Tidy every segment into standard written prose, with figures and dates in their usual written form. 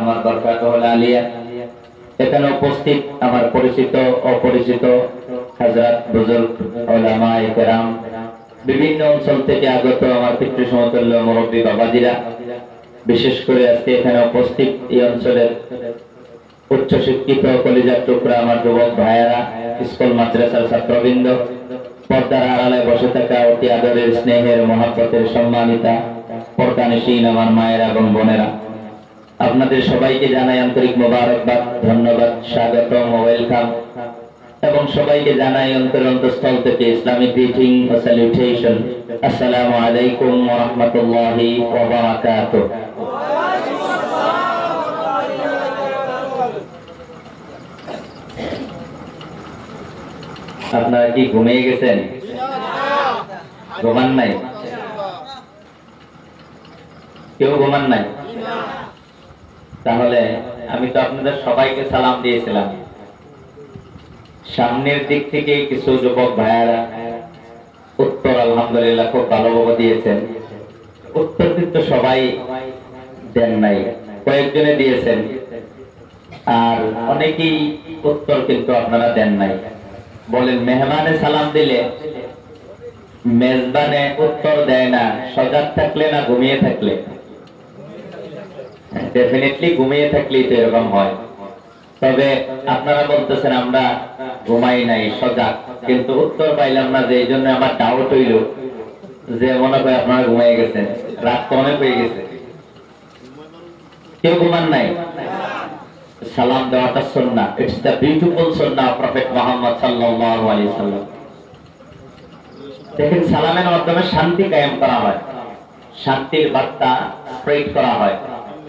আমার বরকাতুল আলিয়া। এখানে উপস্থিত আমার পরিচিত অপরিচিত হযরত বুজুর্গ উলামায়ে কেরাম, বিভিন্ন অঞ্চল থেকে আগত আমার পিতৃ সমতুল্য মুরব্বী বাবাজিরা, বিশেষ করে আজকে এখানে উপস্থিত এই অঞ্চলের উচ্চ শিক্ষিত কলিজার টুকরা আমার যুবক ভাইয়েরা, স্কুল মাদ্রাসার ছাত্রবৃন্দ, পর্দার আড়ালে বসে থাকা অতি আদরের স্নেহের মহাব্বতের সম্মানিতা পর্দানিশীন আমার মায়েরা এবং বোনেরা, আপনাদের সবাইকে জানাই আন্তরিক মোবারকবাদ, ধন্যবাদ, স্বাগতম, ওয়েলকাম, এবং সবাইকে জানাই অন্তরস্থল থেকে ইসলামিক গ্রিটিং ও স্যালুটেশন। আসসালামু আলাইকুম ওয়া রাহমাতুল্লাহি ওয়া বারাকাতুহু। আপনারা কি ঘুমিয়ে গেছেন? ঘুমান নাই? কেউ ঘুমান নাই? তাহলে আমি তো আপনাদের সবাইকে সালাম দিয়েছিলাম। সামনের দিক থেকে কিছু যুবক ভাইয়ারা উত্তর আলহামদুলিল্লাহ খুব ভালোভাবে দিয়েছেন। উত্তর কিন্তু সবাই দেন নাই, কয়েকজনে দিয়েছেন, আর অনেকেই উত্তর কিন্তু আপনারা দেন নাই। বলেন মেহমানে সালাম দিলে মেজবানে উত্তর দেয় না, সজাগ থাকলে না ঘুমিয়ে থাকলে? ডেফিনেটলি ঘুমিয়ে থাকলেই তো এরকম হয়। তবে আপনারা বলতেছেন আমরা ঘুমাই নাই, সজাগ, কিন্তু উত্তর পাইলাম না, যে এই জন্য আমার ডাউট হইল যে মনে হয় আপনারা ঘুমাই গেছেন, রাত তো অনেক হয়ে গেছে। কেউ ঘুমান নাই? সালাম দেওয়াটা সুন্নাহ, it's the beautiful Sunnah of prophet Muhammad সাল্লাল্লাহু আলাইহি সাল্লাম। দেখেন, সালামের মাধ্যমে শান্তি কায়েম করা হয়, শান্তির বার্তা স্প্রেড করা হয়,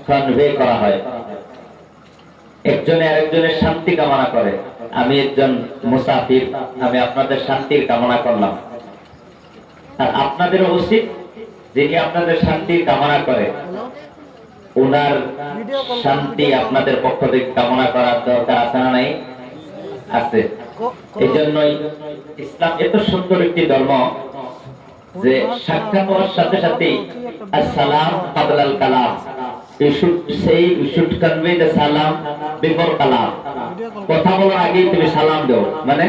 কনভে করা হয়। একজনে আরেকজনের শান্তি কামনা করে। আমি একজন মুসাফির, আমি আপনাদের শান্তির কামনা করলাম, আর আপনাদের উচিত যিনি আপনাদের শান্তির কামনা করে ওনার শান্তি আপনাদের পক্ষ থেকে কামনা করার দরকার আছে না নাই? আছে। এই জন্যই ইসলাম এত সুন্দর একটি ধর্ম যে সাক্ষাৎ হওয়ার সাথে সাথে আসসালাম ক্বাবলাল কালাম, you should convey the salam before kalam. কথা বলার আগেই তুমি সালাম দাও, মানে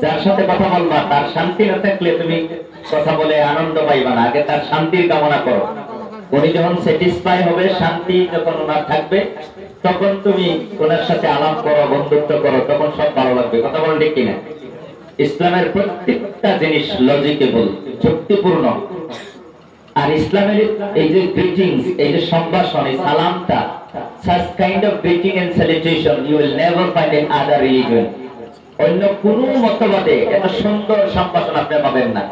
যার সাথে কথা বলবা তার শান্তি না থাকলে তুমি কথা বলে আনন্দ পাইবা না, আগে তার শান্তির কামনা করো। উনি যখন স্যাটিসফাই হবে, শান্তি যখন ওনার থাকবে, তখন তুমি ওনার সাথে আলাপ করো, বন্ধুত্ব করো, তখন সব ভালো লাগবে। কথা বলেন ঠিক কিনা? ইসলামের প্রত্যেকটা জিনিস লজিকেবল, যুক্তিপূর্ণ। আর ইসলামের এই যে গ্রিটিংস, এই যে সম্ভাষণ, এই সালামটা, such kind of greeting and salutation you will never find in other religion. অন্য কোন মতবাদে এত সুন্দর সম্ভাষণ আপনি পাবেন না।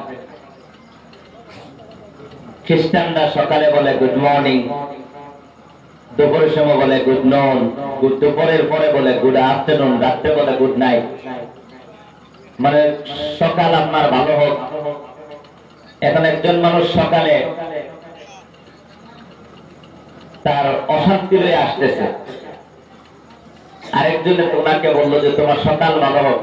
খ্রিস্টানরা সকালে বলে গুড মর্নিং, দুপুরের সময় বলে গুড নুন, দুপুরের পরে বলে গুড আফটারনুন, রাত্রে বলে গুড নাইট। মানে সকাল আপনার ভালো হোক। এখন একজন মানুষ সকালে তার অশান্তি হয়ে আসতেছে, আরেকজনে ওনাকে বললো যে তোমার সকাল ভালো হোক।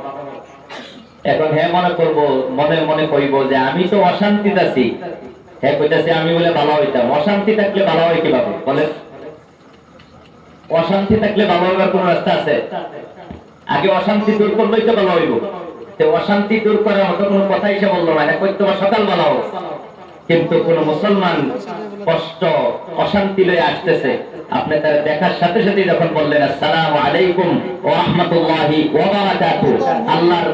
এখন হ্যাঁ মনে করবো, মনে মনে কইব যে আমি তো অশান্তিতে আছি, হ্যাঁ কইতাছে আমি বলে ভালো হইতাম। অশান্তি থাকলে ভালো হয় কিভাবে বলে? অশান্তি থাকলে ভালো হইবার কোন রাস্তা আছে? আগে অশান্তি দূর করলেই তো ভালো হইব। অশান্তি দূর করার মতো কোন কথা এসে বললো না, কই তোমার সকাল ভালো হোক। কিন্তু কোন মুসলমান কষ্ট অশান্তি লয়ে আসতেছে, আপনি তার দেখার সাথে সাথে যখন বললেন আসসালামু আলাইকুম ওয়া রাহমাতুল্লাহি ওয়া বারাকাতুহু, আল্লাহর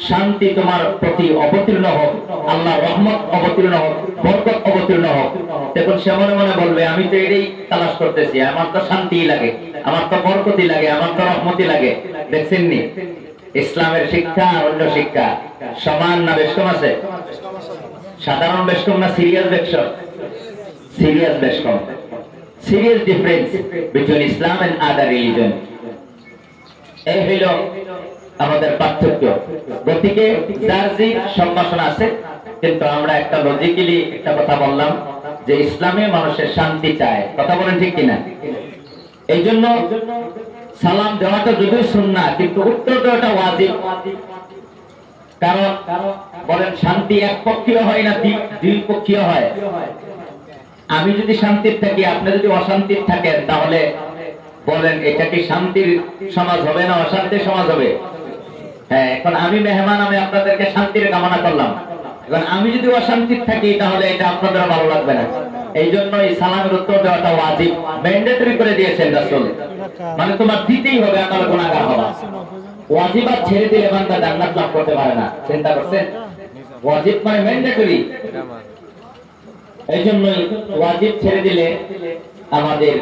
শান্তি তোমার প্রতি অবতীর্ণ হোক, আল্লাহর রহমত অবতীর্ণ হোক, বরকত অবতীর্ণ হোক, তখন সে মনে মনে বলবে আমি তো এটাই তালাশ করতেছি, আমার তো শান্তিই লাগে, আমার তো বরকতই লাগে, আমার তো রহমতই লাগে। দেখছেন নি ইসলামের শিক্ষা আর অন্য শিক্ষা সমান না বেশ কম আছে? সাধারণ বেশ কম না সিরিয়াস বেশ কম? সিরিয়াস বেশ কম। Serious difference between Islam and other religion. এই হইল আমাদের পার্থক্য। গতিকে যার যে সম্ভাষণ আছে, কিন্তু আমরা একটা লজিক্যালি একটা কথা বললাম যে ইসলামে মানুষের শান্তি চায়। কথা বলেন ঠিক কিনা? এই জন্য সালাম দেওয়াটা যদিও সুন্নাহ, কিন্তু উত্তর দেওয়াটা ওয়াজিব। কারণ বলেন শান্তি একপক্ষীয় হয় না দুই পক্ষীয় হয়? আমি যদি শান্তির থাকি, আপনি যদি অশান্তির থাকেন, তাহলে বলেন এটা কি শান্তির সমাজ হবে না অশান্তির সমাজ হবে? হ্যাঁ, এখন আমি মেহমান, আমি আপনাদেরকে শান্তির কামনা করলাম। এখন আমি যদি অশান্তির থাকি তাহলে এটা আপনাদের ভালো লাগবে না। এই জন্য এই সালামের উত্তর দেওয়াটা ওয়াজিব, ম্যান্ডেটরি করে দিয়েছেন রাসূল। মানে তোমার দিতেই হবে, আকাল গুনাহগার হবা। ওয়াজিবাত ছেড়ে দিলে বান্দা জান্নাত লাভ করতে পারে না। চিন্তা করছেন? ওয়াজিব মানে ম্যান্ডেটরি। এই জন্যই ওয়াজিব ছেড়ে দিলে আমাদের